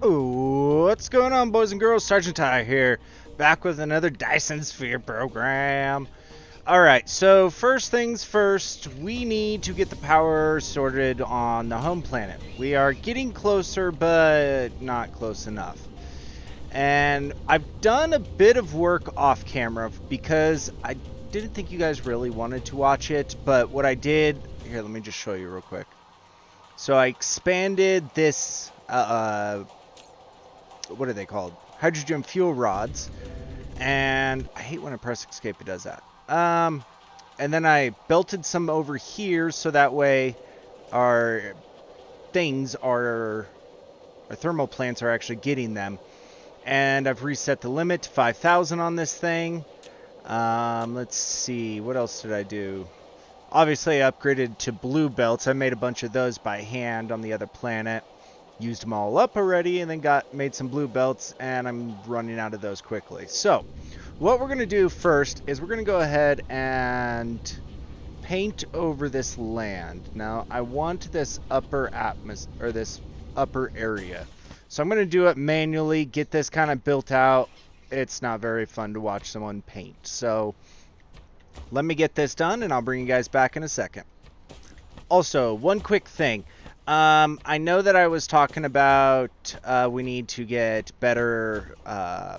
Ooh, what's going on, boys and girls? Sergeant Ty here, back with another Dyson Sphere program. Alright, so first things first, we need to get the power sorted on the home planet. We are getting closer, but not close enough. And I've done a bit of work off camera because I didn't think you guys really wanted to watch it, but what I did, here, let me just show you real quick. So I expanded this, what are they called? Hydrogen fuel rods. And I hate when I press escape, it does that. And then I belted some over here so that way our things are, our thermal plants are actually getting them. And I've reset the limit to 5,000 on this thing. Let's see, what else did I do? Obviously, I upgraded to blue belts. I made a bunch of those by hand on the other planet. Used them all up already, and then made some blue belts, and I'm running out of those quickly. So, what we're going to do first is we're going to go ahead and paint over this land. Now, I want this upper atmosphere, or this upper area. So I'm going to do it manually, get this kind of built out. It's not very fun to watch someone paint. So, let me get this done, and I'll bring you guys back in a second. Also, one quick thing. I know that I was talking about we need to get better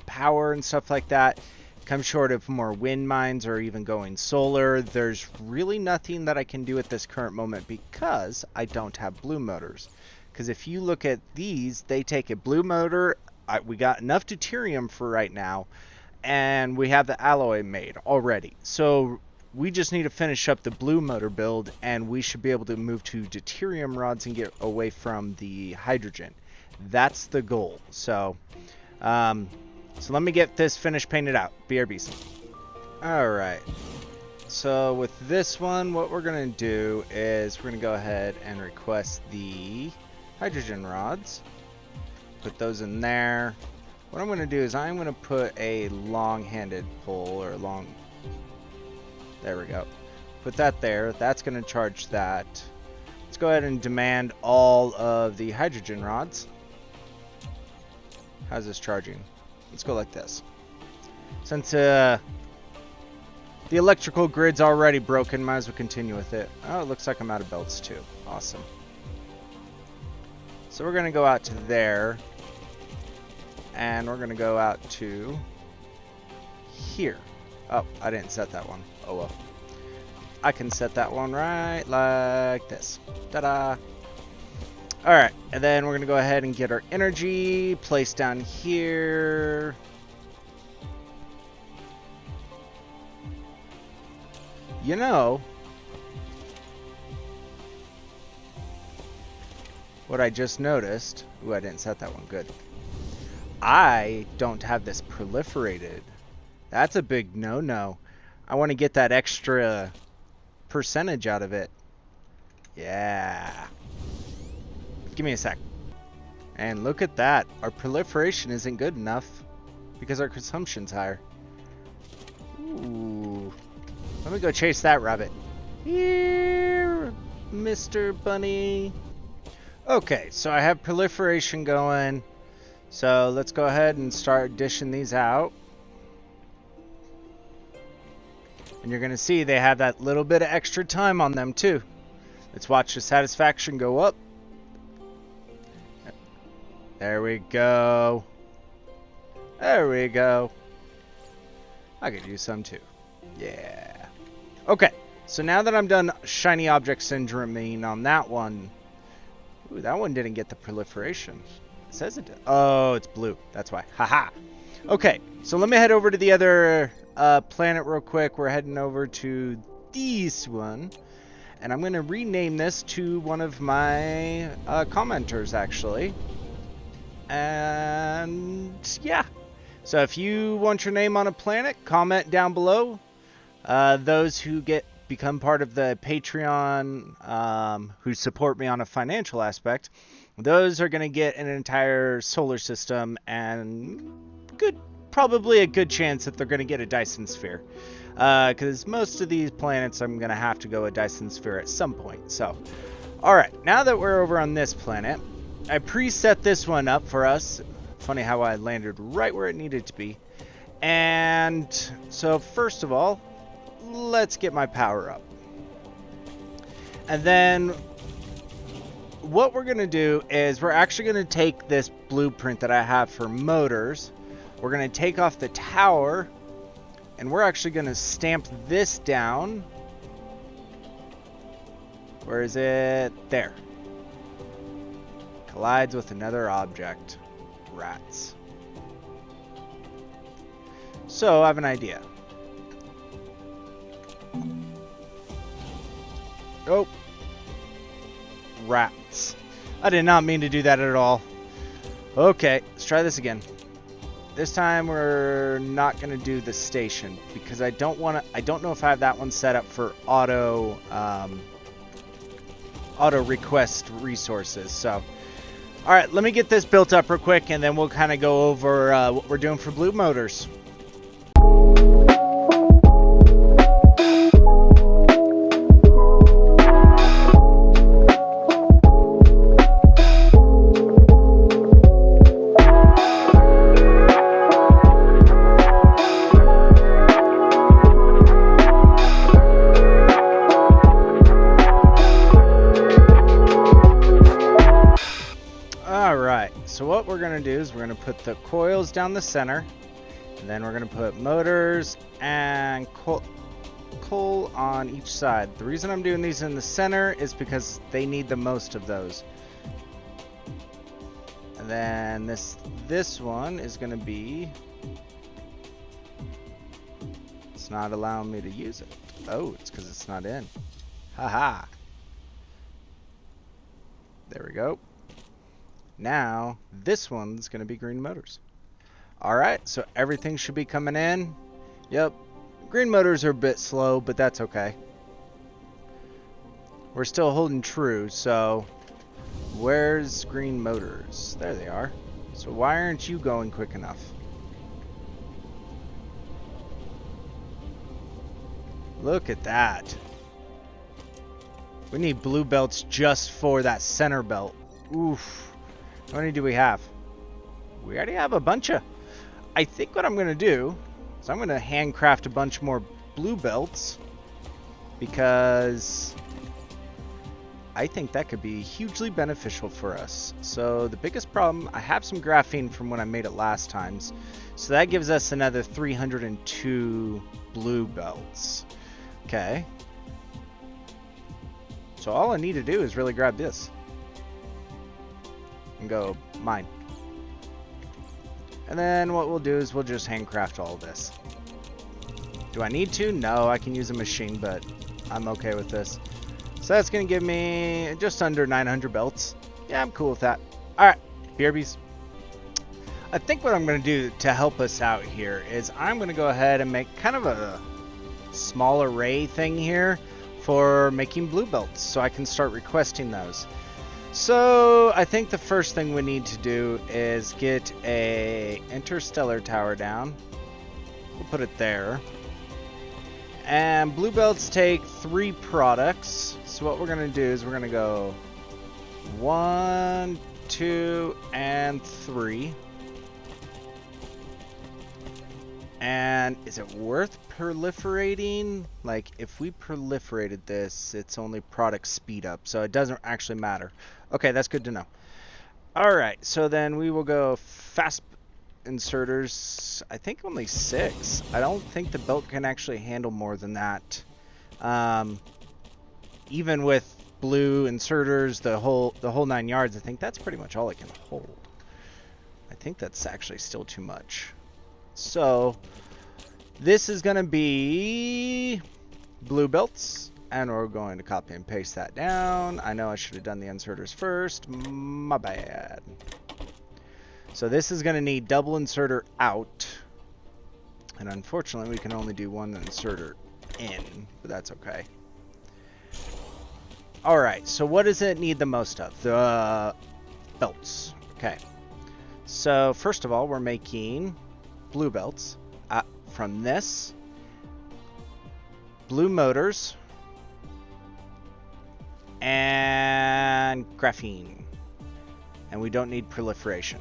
power and stuff like that. Come short of more wind mines or even going solar. There's really nothing that I can do at this current moment because I don't have blue motors. Because if you look at these, they take a blue motor. We got enough deuterium for right now, and we have the alloy made already. So we just need to finish up the blue motor build, and we should be able to move to deuterium rods and get away from the hydrogen. That's the goal. So let me get this finished painted out. BRBs. Alright. So with this one, what we're going to do is we're going to go ahead and request the hydrogen rods. Put those in there. What I'm going to do is I'm going to put a long-handed pole or long... There we go. Put that there. That's going to charge that. Let's go ahead and demand all of the hydrogen rods. How's this charging? Let's go like this. Since the electrical grid's already broken, might as well continue with it. Oh, it looks like I'm out of belts too. Awesome. So we're going to go out to there. And we're going to go out to here. Oh, I didn't set that one. Oh well. I can set that one right like this. Ta-da! Alright, and then we're going to go ahead and get our energy placed down here. You know, what I just noticed... Ooh, I didn't set that one. Good. I don't have this proliferated. That's a big no-no. I want to get that extra percentage out of it. Yeah. Give me a sec. And look at that. Our proliferation isn't good enough because our consumption's higher. Ooh. Let me go chase that rabbit. Here, Mr. Bunny. Okay, so I have proliferation going. So let's go ahead and start dishing these out. And you're going to see they have that little bit of extra time on them too. Let's watch the satisfaction go up. There we go. There we go. I could use some too. Yeah. Okay, so now that I'm done shiny object syndroming on that one. Ooh, that one didn't get the proliferation. It says it did. Oh, it's blue. That's why. Haha. Okay, so let me head over to the other planet real quick. We're heading over to this one. And I'm going to rename this to one of my commenters, actually. And yeah. So if you want your name on a planet, comment down below. Those who become part of the Patreon, who support me on a financial aspect, those are going to get an entire solar system and probably a good chance that they're going to get a Dyson Sphere. Because most of these planets I'm going to have to go a Dyson Sphere at some point. So, alright, now that we're over on this planet, I preset this one up for us. Funny how I landed right where it needed to be. And so first of all, let's get my power up. And then what we're going to do is we're actually going to take this blueprint that I have for motors. We're going to take off the tower, and we're actually going to stamp this down. Where is it? There. Collides with another object. Rats. So I have an idea. Oh. Rats. I did not mean to do that at all. Okay, let's try this again. This time we're not going to do the station because I don't know if I have that one set up for auto request resources. So, all right, let me get this built up real quick and then we'll kind of go over what we're doing for blue motors. So what we're going to do is we're going to put the coils down the center, and then we're going to put motors and coal on each side. The reason I'm doing these in the center is because they need the most of those. And then this one is going to be... It's not allowing me to use it. Oh, it's because it's not in. Haha. There we go. Now, this one's going to be green motors. Alright, so everything should be coming in. Yep, green motors are a bit slow, but that's okay. We're still holding true, so where's green motors? There they are. So why aren't you going quick enough? Look at that. We need blue belts just for that center belt. Oof. How many do we have? We already have a bunch of... I think what I'm going to do is I'm going to handcraft a bunch more blue belts because I think that could be hugely beneficial for us. So the biggest problem, I have some graphene from when I made it last times. So that gives us another 302 blue belts. Okay. So all I need to do is really grab this. And go mine. And then what we'll do is we'll just handcraft all of this. Do I need to? No, I can use a machine, but I'm okay with this. So that's going to give me just under 900 belts. Yeah, I'm cool with that. Alright, BRBs. I think what I'm going to do to help us out here is I'm going to go ahead and make kind of a small array thing here for making blue belts so I can start requesting those. So I think the first thing we need to do is get a interstellar tower down. We'll put it there. And blue belts take 3 products. So what we're going to do is we're going to go 1, 2, and 3. And is it worth proliferating? Like, if we proliferated this, it's only product speed up, so it doesn't actually matter. Okay, that's good to know. Alright, so then we will go fast inserters. I think only 6. I don't think the belt can actually handle more than that. Even with blue inserters, the whole 9 yards, I think that's pretty much all it can hold. I think that's actually still too much. So this is going to be blue belts, and we're going to copy and paste that down. I know I should have done the inserters first. My bad. So this is going to need double inserter out, and unfortunately we can only do one inserter in, but that's okay. Alright, so what does it need the most of? The belts. Okay. So first of all, we're making blue belts from this, blue motors, and graphene. And we don't need proliferation.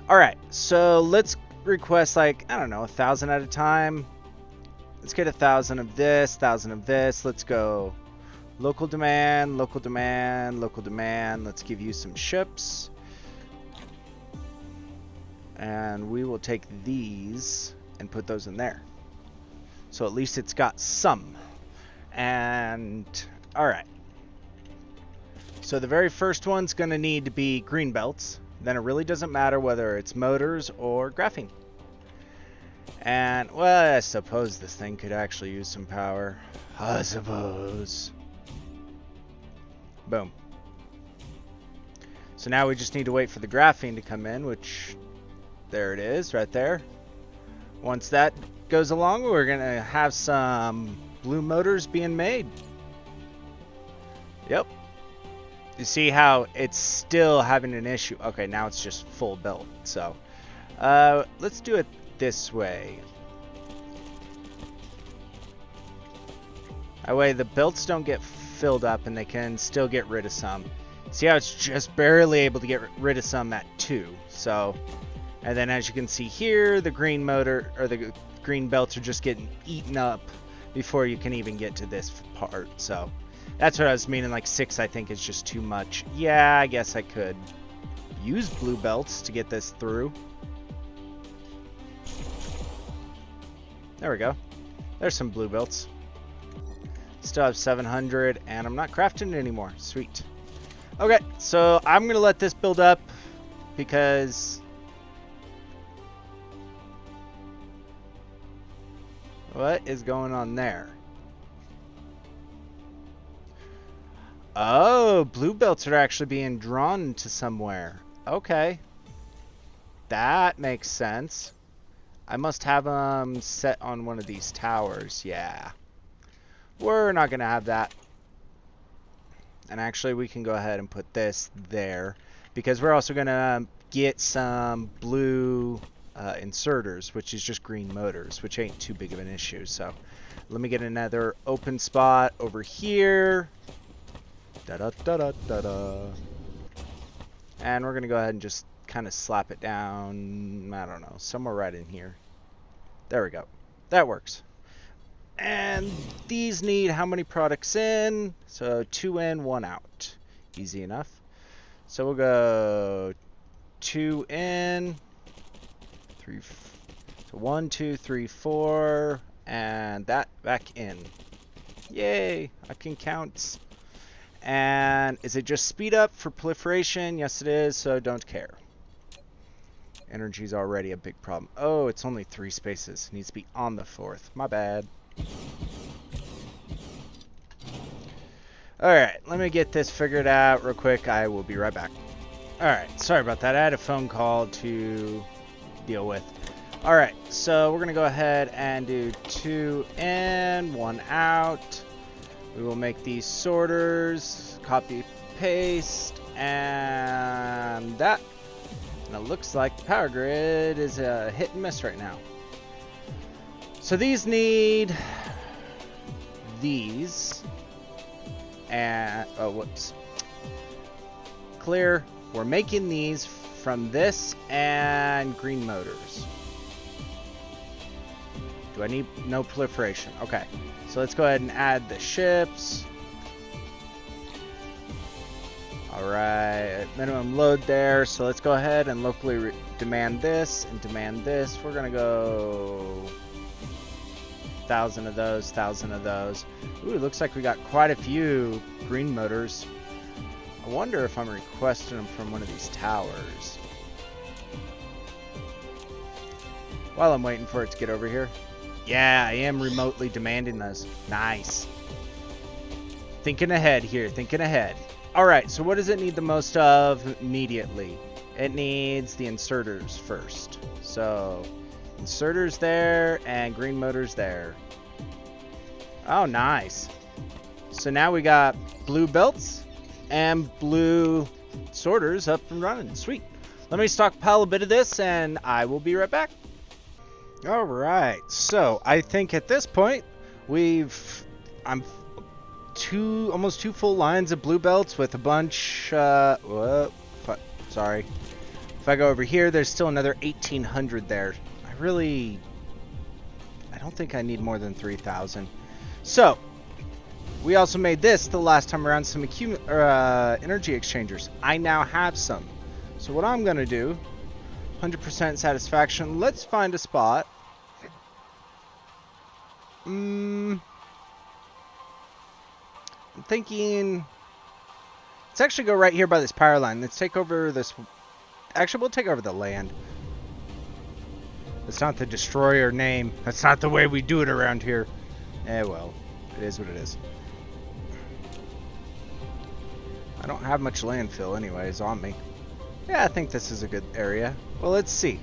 Alright, so let's request like, I don't know, 1,000 at a time. Let's get 1,000 of this, 1,000 of this. Let's go local demand, local demand, local demand. Let's give you some ships. And we will take these and put those in there. So at least it's got some. And, alright. So the very first one's going to need to be green belts. Then it really doesn't matter whether it's motors or graphene. And, well, I suppose this thing could actually use some power. I suppose. Boom. So now we just need to wait for the graphene to come in, which, there it is, right there. Once that goes along, we're going to have some blue motors being made. Yep. You see how it's still having an issue. Okay, now it's just full built. So, let's do it this way. That way the belts don't get filled up and they can still get rid of some. See how it's just barely able to get rid of some at 2. So, and then as you can see here, the green motor or the green belts are just getting eaten up before you can even get to this part. So that's what I was meaning, like 6 I think is just too much. Yeah, I guess I could use blue belts to get this through. There we go. There's some blue belts. Still have 700 and I'm not crafting it anymore. Sweet. Okay, so I'm going to let this build up because... What is going on there? Oh, blue belts are actually being drawn to somewhere. Okay. That makes sense. I must have them set on one of these towers. Yeah. We're not going to have that. And actually, we can go ahead and put this there. Because we're also going to get some blue inserters, which is just green motors, which ain't too big of an issue. So, let me get another open spot over here. Da-da-da-da-da-da. And we're going to go ahead and just kind of slap it down, I don't know, somewhere right in here. There we go. That works. And these need how many products in? So 2 in, 1 out. Easy enough. So we'll go 2 in, 3, so 1, 2, 3, 4, and that back in. Yay, I can count. And is it just speed up for proliferation? Yes, it is, so don't care. Energy's already a big problem. Oh, it's only 3 spaces. It needs to be on the 4th. My bad. Alright, let me get this figured out real quick. I will be right back. Alright, sorry about that. I had a phone call to deal with. Alright, so we're going to go ahead and do 2 in, 1 out. We will make these sorters, copy, paste, and that. And it looks like the power grid is a hit and miss right now. So these need these. And, oh, whoops. Clear. We're making these from this and green motors. Do I need no proliferation? Okay. So let's go ahead and add the ships. Alright, minimum load there. So let's go ahead and locally demand this and demand this. We're going to go 1,000 of those, 1,000 of those. Ooh, it looks like we got quite a few green motors. I wonder if I'm requesting them from one of these towers. While I'm waiting for it to get over here. Yeah, I am remotely demanding those. Nice. Thinking ahead here, thinking ahead. Alright, so what does it need the most of immediately? It needs the inserters first. So, inserters there and green motors there. Oh, nice. So now we got blue belts and blue sorters up and running. Sweet. Let me stockpile a bit of this and I will be right back. Alright, so I think at this point I'm almost 2 full lines of blue belts with a bunch sorry. If I go over here, there's still another 1,800 there. I don't think I need more than 3,000. So, we also made this the last time around, some energy exchangers. I now have some. So what I'm going to do, 100% satisfaction. Let's find a spot. I'm thinking, let's actually go right here by this power line. Let's take over this. Actually, we'll take over the land. That's not the destroyer name. That's not the way we do it around here. Well, it is what it is. I don't have much landfill anyways on me. Yeah, I think this is a good area. Well, let's see.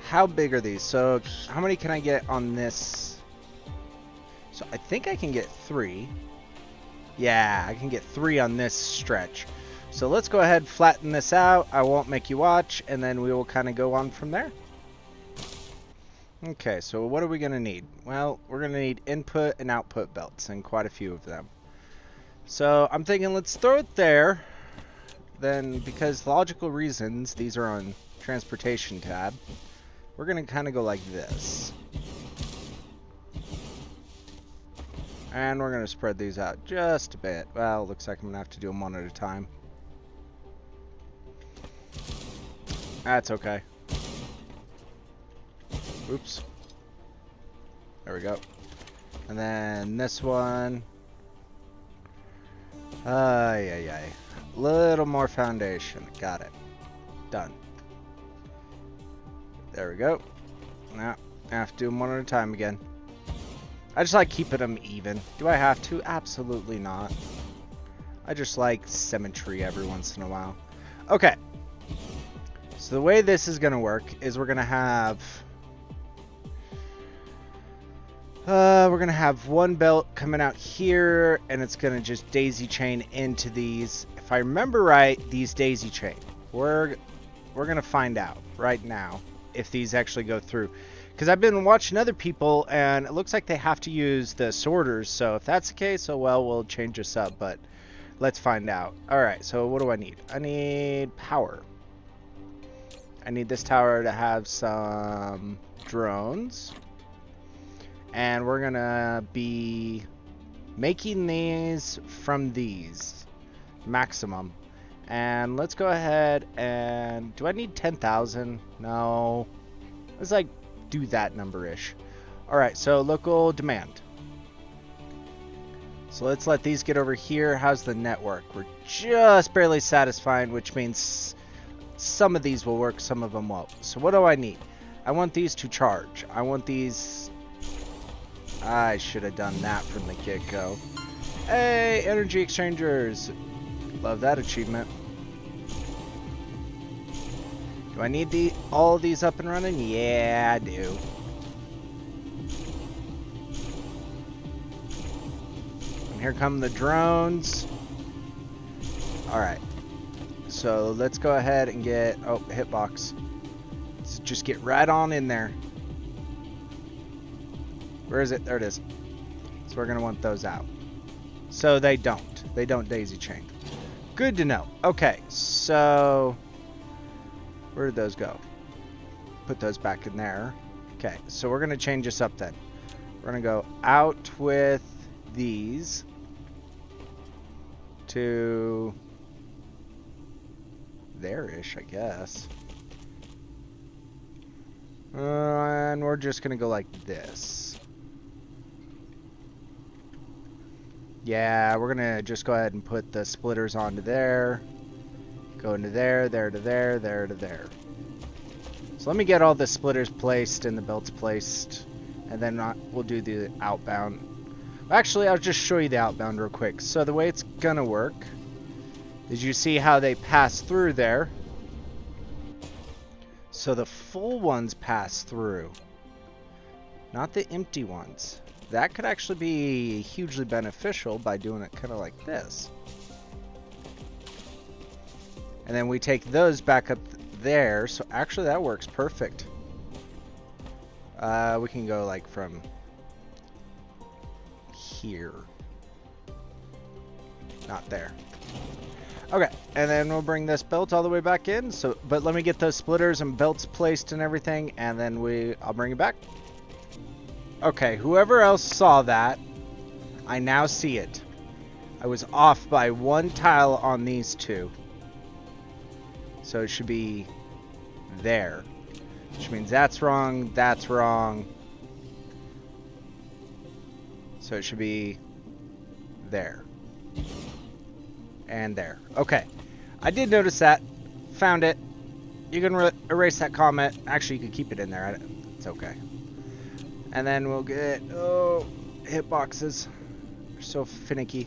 How big are these? So, how many can I get on this? So, I think I can get 3. Yeah, I can get 3 on this stretch. So, let's go ahead, flatten this out. I won't make you watch, and then we will kind of go on from there. Okay, so what are we going to need? Well, we're going to need input and output belts, and quite a few of them. So, I'm thinking let's throw it there. Then, because logical reasons, these are on transportation tab. We're going to kind of go like this. And we're going to spread these out just a bit. Well, looks like I'm going to have to do them one at a time. That's okay. Oops. There we go. And then this one. Little more foundation. Got it. Done. There we go. Now, I have to do them one at a time again. I just like keeping them even. Do I have to? Absolutely not. I just like symmetry every once in a while. Okay. So the way this is going to work is we're going to have... one belt coming out here, and it's going to just daisy chain into these. If I remember right, these daisy chain. We're going to find out right now if these actually go through. Because I've been watching other people, and it looks like they have to use the sorters. So if that's the case, oh well, we'll change this up. But let's find out. Alright, so what do I need? I need power. I need this tower to have some drones. And we're going to be making these from these. Maximum. And let's go ahead and... Do I need 10,000? No. Let's like do that number-ish. Alright, so local demand. So let's let these get over here. How's the network? We're just barely satisfied, which means some of these will work, some of them won't. So what do I need? I want these to charge. I want these... I should have done that from the get-go. Hey, energy exchangers. Love that achievement. Do I need all of these up and running? Yeah, I do. And here come the drones. Alright. So let's go ahead and get... Oh, hitbox. Let's just get right on in there. Where is it? There it is. So we're going to want those out. So they don't. They don't daisy chain. Good to know. Okay, so... Where did those go? Put those back in there. Okay, so we're going to change this up then. We're going to go out with these to there-ish, I guess. And we're just going to go like this. Yeah, we're going to just go ahead and put the splitters onto there. Go into there, there to there, there to there. So let me get all the splitters placed and the belts placed. And then we'll do the outbound. Actually, I'll just show you the outbound real quick. So the way it's going to work is you see how they pass through there. So the full ones pass through. Not the empty ones. That could actually be hugely beneficial by doing it kind of like this. And then we take those back up there. So actually that works perfect. We can go like from here. Not there. Okay, and then we'll bring this belt all the way back in. So, but let me get those splitters and belts placed and everything, and then I'll bring it back. Okay, whoever else saw that, I now see it. I was off by one tile on these two. So it should be there. Which means that's wrong, that's wrong. So it should be there. And there. Okay. I did notice that. Found it. You can erase that comment. Actually, you can keep it in there. It's okay. And then we'll get... Oh, hitboxes. They're so finicky.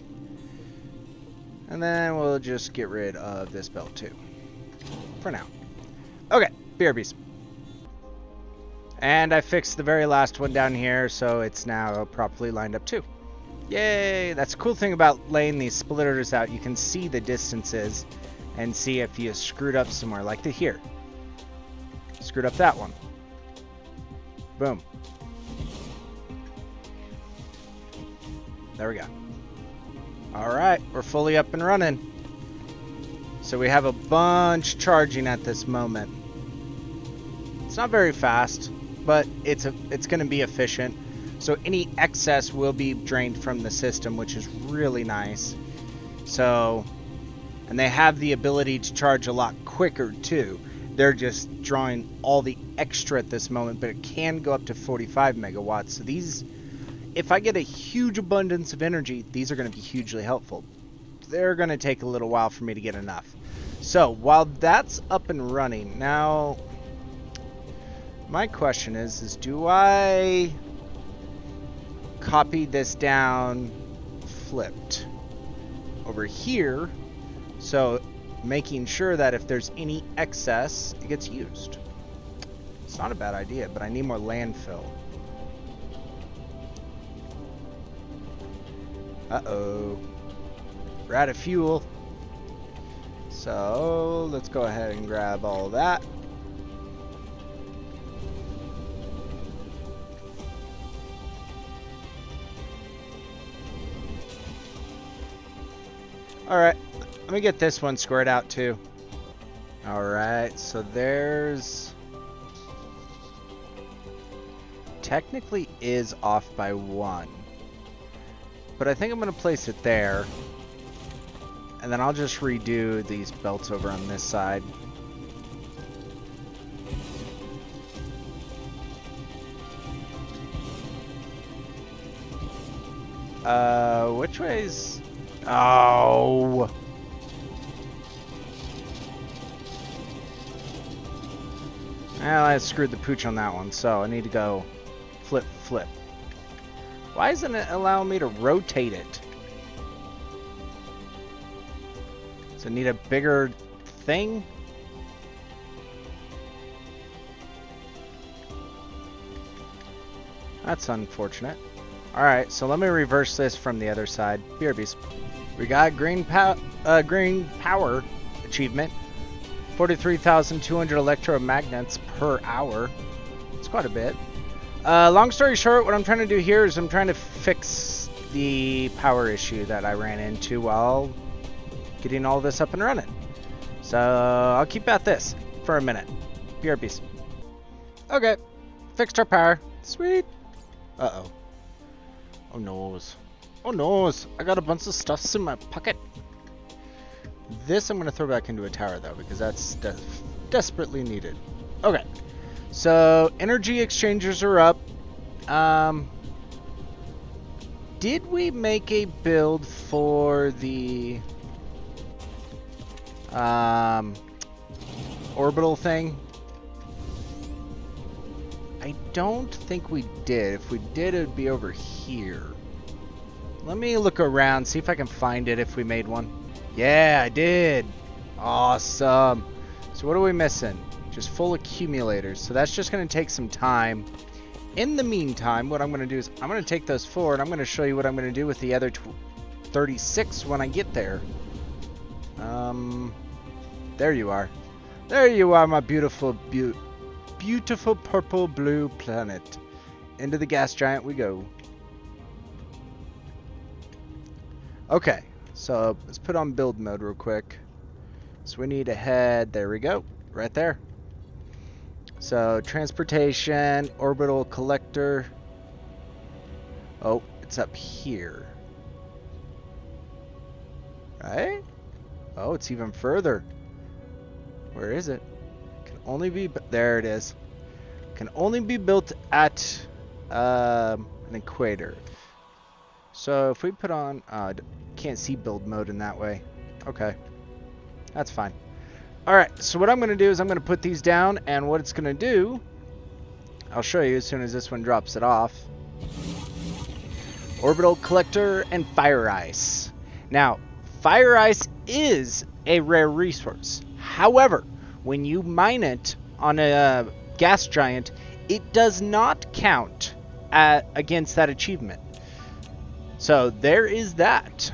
And then we'll just get rid of this belt too. For now. Okay. BRBs. And I fixed the very last one down here, so it's now properly lined up too. Yay! That's the cool thing about laying these splitters out. You can see the distances and see if you screwed up somewhere, like here. Screwed up that one. Boom. There we go. Alright, we're fully up and running. So we have a bunch charging at this moment. It's not very fast, but it's going to be efficient. So any excess will be drained from the system, which is really nice. So, and they have the ability to charge a lot quicker too. They're just drawing all the extra at this moment, but it can go up to 45 megawatts. So these, if I get a huge abundance of energy, these are going to be hugely helpful. They're going to take a little while for me to get enough. So while that's up and running, now my question is do I copy this down flipped over here, so making sure that if there's any excess, it gets used? It's not a bad idea, but I need more landfill. Uh-oh. We're out of fuel. So let's go ahead and grab all that. Alright, let me get this one squared out too. Alright, so there's... Technically is off by one. But I think I'm going to place it there. And then I'll just redo these belts over on this side. Which way's... Oh! Well, I screwed the pooch on that one, so I need to go flip, flip. Why isn't it allowing me to rotate it? Does it need a bigger thing? That's unfortunate. Alright, so let me reverse this from the other side. BRBs. We got green power achievement. 43,200 electromagnets per hour. It's quite a bit. Long story short, what I'm trying to do here is I'm trying to fix the power issue that I ran into while getting all this up and running. So I'll keep at this for a minute. BRBs. Okay, fixed our power. Sweet. Uh-oh. Oh noes. Oh noes. I got a bunch of stuffs in my pocket. This I'm going to throw back into a tower though, because that's desperately needed. Okay. So energy exchangers are up. Did we make a build for the orbital thing? I don't think we did. If we did, it would be over here. Let me look around, see if I can find it if we made one. Yeah, I did. Awesome. So what are we missing? Just full accumulators. So that's just going to take some time. In the meantime, what I'm going to do is I'm going to take those forward. I'm going to show you what I'm going to do with the other 36 when I get there. There you are. There you are, my beautiful, beautiful purple blue planet. Into the gas giant we go. Okay, so let's put on build mode real quick. So we need to head, there we go, right there. So transportation, orbital collector. Oh, it's up here. Right? Oh, it's even further. Where is it? Can only be, there it is. Can only be built at an equator. So if we put on, can't see build mode in that way. Okay, that's fine. All right, so what I'm going to do is I'm going to put these down, and what it's going to do, I'll show you as soon as this one drops it off. Orbital collector and fire ice. Now, fire ice is a rare resource. However, when you mine it on a gas giant, it does not count against that achievement. So there is that.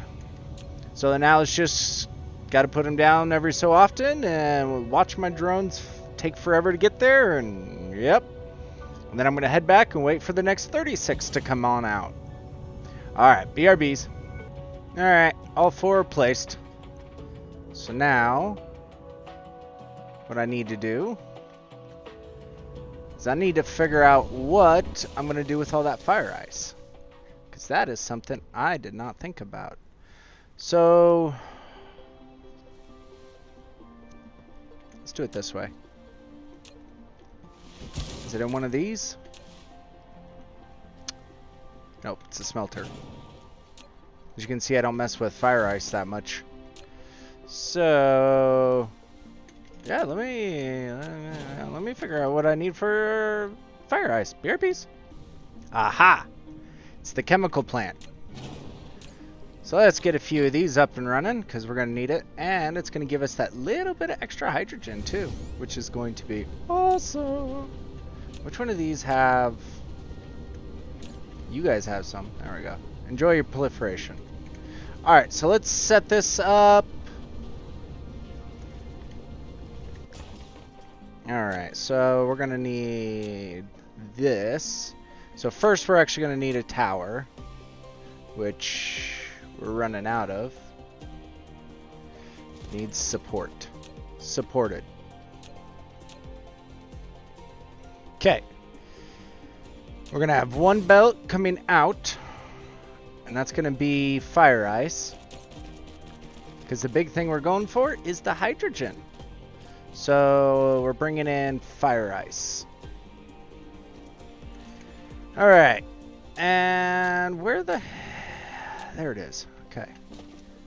So now it's just got to put them down every so often and watch my drones take forever to get there, and yep. And then I'm going to head back and wait for the next 36 to come on out. Alright, BRBs. Alright, all 4 are placed. So now, what I need to do is I need to figure out what I'm going to do with all that fire ice. Because that is something I did not think about. So, let's do it this way. Is it in one of these? Nope, it's a smelter. As you can see, I don't mess with fire ice that much. So, yeah, let me figure out what I need for fire ice. BRPs? Aha! It's the chemical plant. So let's get a few of these up and running, because we're going to need it. And it's going to give us that little bit of extra hydrogen, too, which is going to be awesome. Which one of these have... You guys have some. There we go. Enjoy your proliferation. Alright, so let's set this up. Alright, so we're going to need this. So first we're actually going to need a tower, which we're running out of. Needs support. Supported. Okay. We're going to have one belt coming out, and that's going to be fire ice. Because the big thing we're going for is the hydrogen. So we're bringing in fire ice. Alright. And where the... There it is. Okay.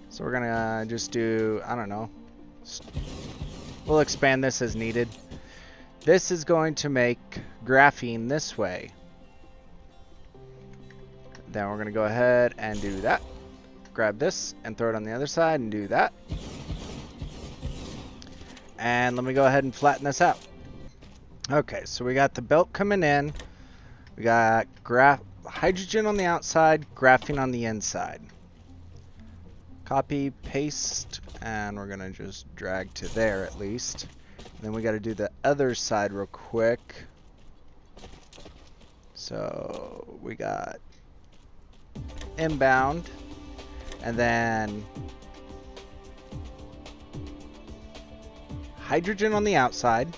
So we're going to just do, I don't know. We'll expand this as needed. This is going to make graphene this way. Then we're going to go ahead and do that. Grab this and throw it on the other side and do that. And let me go ahead and flatten this out. Okay, so we got the belt coming in. We got hydrogen on the outside, graphene on the inside. Copy, paste, and we're going to just drag to there at least. And then we got to do the other side real quick. So we got inbound, and then hydrogen on the outside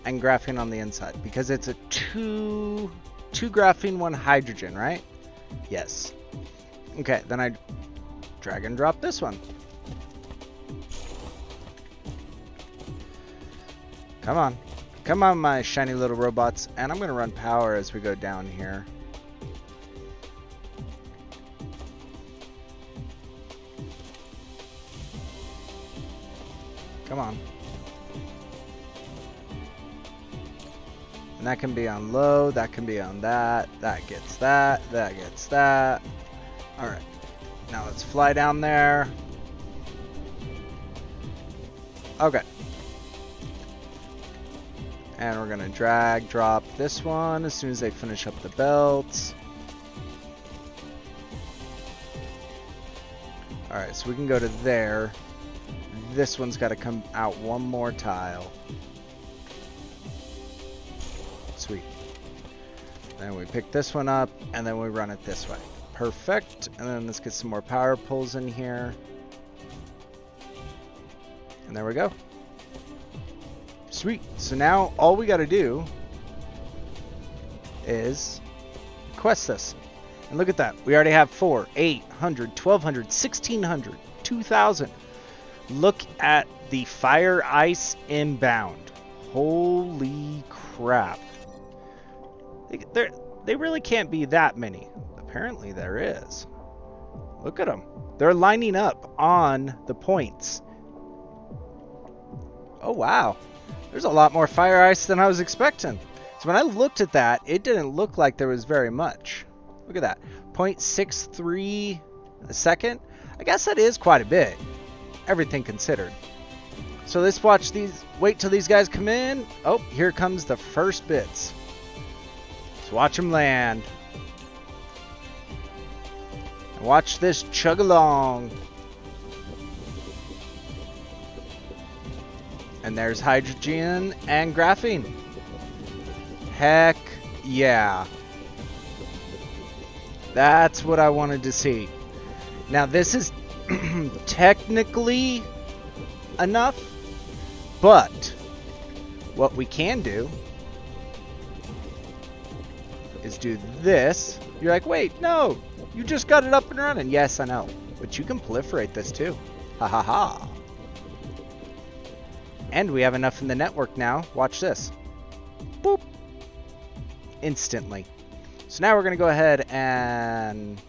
and graphene on the inside, because it's a two graphene, 1 hydrogen, right? Yes. Okay, then I drag and drop this one. Come on. Come on, my shiny little robots. And I'm going to run power as we go down here. Come on. And that can be on low, that can be on that, that gets that, that gets that. Alright, now let's fly down there. Okay. And we're gonna drag, drop this one as soon as they finish up the belts. Alright, so we can go to there. This one's gotta come out one more tile. Sweet. Then we pick this one up, and then we run it this way. Perfect. And then let's get some more power pulls in here. And there we go. Sweet. So now all we got to do is request this. And look at that. We already have 4, 800, 1200, 1600, 2000. Look at the fire ice inbound. Holy crap. They really can't be that many. Apparently there is. Look at them. They're lining up on the points. Oh, wow. There's a lot more fire ice than I was expecting. So when I looked at that, it didn't look like there was very much. Look at that. 0.63 a second. I guess that is quite a bit, everything considered. So let's watch these. Wait till these guys come in. Oh, here comes the first bits. Let's watch them land. And watch this chug along. And there's hydrogen and graphene. Heck yeah. That's what I wanted to see. Now this is technically enough, but what we can do is do this. You're like, wait, no, you just got it up and running. Yes, I know, but you can proliferate this too. Ha ha ha. And we have enough in the network now. Watch this. Boop. Instantly. So now we're going to go ahead and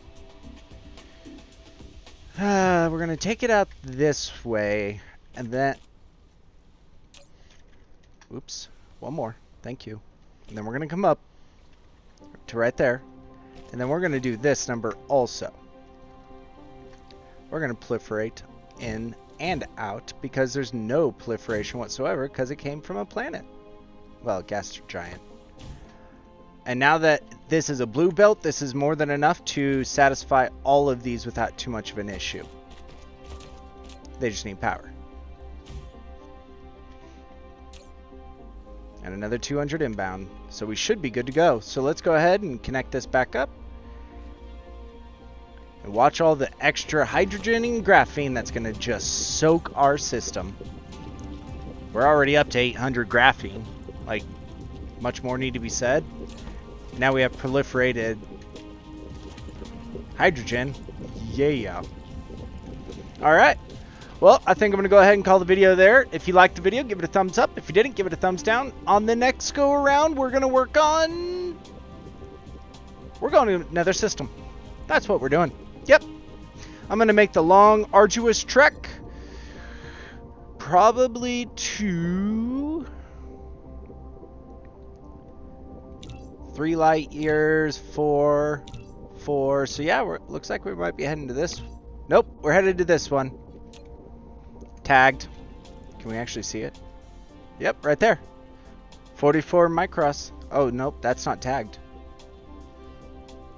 we're going to take it out this way, and then oops, one more. Thank you. And then we're going to come up to right there, and then we're going to do this number also. We're going to proliferate in and out because there's no proliferation whatsoever because it came from a planet. Well, a gas giant. And now that this is a blue belt, this is more than enough to satisfy all of these without too much of an issue. They just need power. And another 200 inbound. So we should be good to go. So let's go ahead and connect this back up. And watch all the extra hydrogen and graphene that's going to just soak our system. We're already up to 800 graphene. Like, much more need to be said. Now we have proliferated hydrogen. Yeah. Alright. Well, I think I'm going to go ahead and call the video there. If you liked the video, give it a thumbs up. If you didn't, give it a thumbs down. On the next go around, we're going to work on... We're going to another system. That's what we're doing. Yep. I'm going to make the long, arduous trek. Probably to 3 light years, 4. So yeah, looks like we might be heading to this. Nope, we're headed to this one. Tagged. Can we actually see it? Yep, right there. 44 micros. Oh, nope, that's not tagged.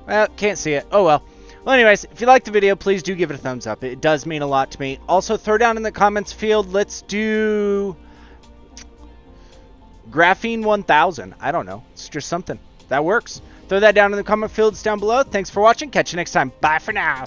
Well, can't see it. Oh well. Well, anyways, if you liked the video, please do give it a thumbs up. It does mean a lot to me. Also, throw down in the comments field, let's do Graphene 1000. I don't know. It's just something. That works. Throw that down in the comment fields down below. Thanks for watching. Catch you next time. Bye for now.